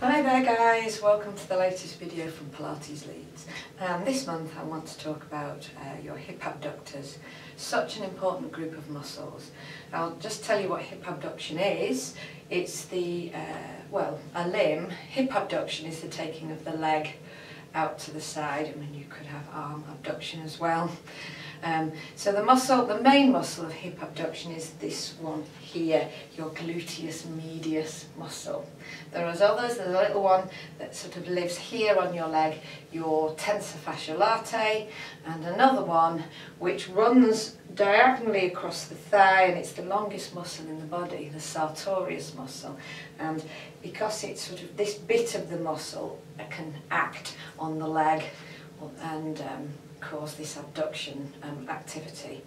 Hi there guys, welcome to the latest video from Pilates Leeds. This month I want to talk about your hip abductors, such an important group of muscles. I'll just tell you what hip abduction is. It's the, a limb. Hip abduction is the taking of the leg out to the side. I mean, you could have arm abduction as well. So the main muscle of hip abduction is this one here, your gluteus medius muscle. There are others. There's a little one that sort of lives here on your leg, your tensor fasciae latae, and another one which runs diagonally across the thigh, and it's the longest muscle in the body, the sartorius muscle. And because it's sort of this bit of the muscle that can act on the leg and cause this abduction activity.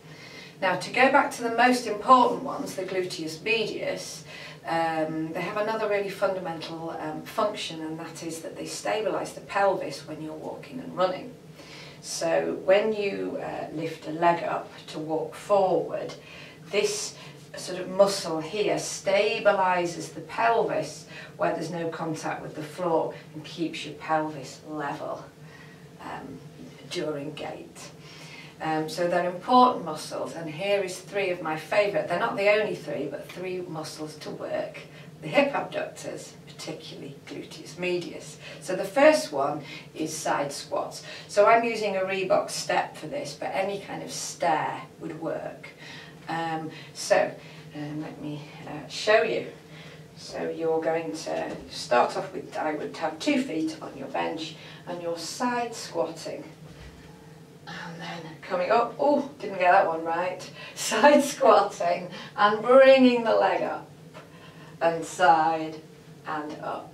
Now, to go back to the most important ones, the gluteus medius, they have another really fundamental function, and that is that they stabilise the pelvis when you're walking and running. So when you lift a leg up to walk forward, this sort of muscle here stabilises the pelvis where there's no contact with the floor and keeps your pelvis level during gait. So they're important muscles, and here is three of my favourite. They're not the only three, but three muscles to work. The hip abductors, particularly gluteus medius. So the first one is side squats. So I'm using a Reebok step for this, but any kind of stair would work. Let me show you. So you're going to start off with, I would have 2 feet on your bench, and you're side squatting. And then coming up, oh, didn't get that one right, side squatting and bringing the leg up and side and up.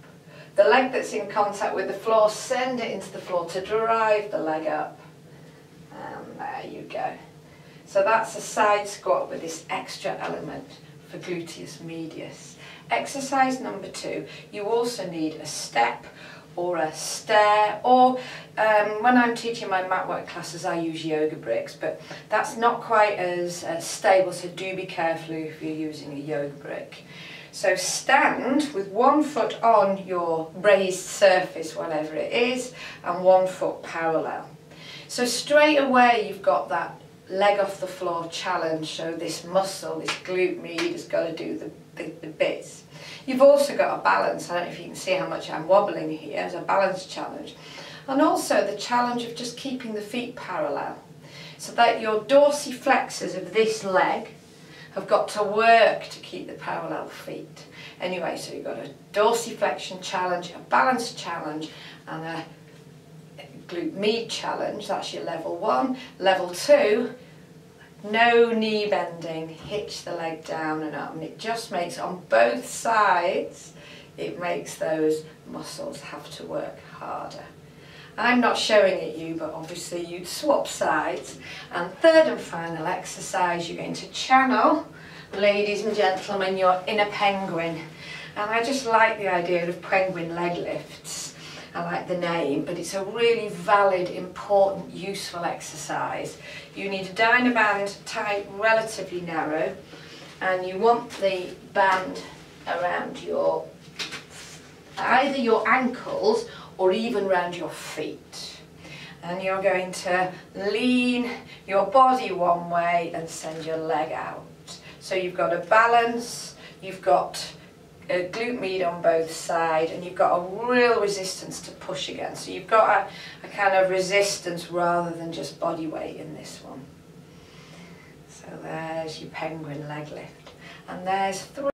The leg that's in contact with the floor, send it into the floor to drive the leg up. And there you go. So that's a side squat with this extra element for gluteus medius. Exercise number 2, you also need a step or a stair, or when I'm teaching my mat work classes I use yoga bricks, but that's not quite as stable, so do be careful if you're using a yoga brick. So stand with 1 foot on your raised surface, whatever it is, and 1 foot parallel. So straight away you've got that leg off the floor challenge, so this muscle, this glute med has got to do the bits. You've also got a balance. I don't know if you can see how much I'm wobbling here. It's a balance challenge. And also the challenge of just keeping the feet parallel, so that your dorsiflexors of this leg have got to work to keep the parallel feet. Anyway, so you've got a dorsiflexion challenge, a balance challenge, and a glute med challenge. That's your level 1. Level 2, no knee bending, hitch the leg down and up, and it just makes, on both sides, it makes those muscles have to work harder. I'm not showing it you, but obviously you'd swap sides. And third and final exercise, you're going to channel, ladies and gentlemen, your inner penguin. And I just like the idea of penguin leg lifts. I like the name, but it's a really valid, important, useful exercise. You need a Dynaband tied relatively narrow, and you want the band around your, either your ankles or even around your feet. And you're going to lean your body one way and send your leg out. So you've got a balance, you've got a glute med on both sides, and you've got a real resistance to push again. So you've got a kind of resistance rather than just body weight in this one. So there's your penguin leg lift. And there's 3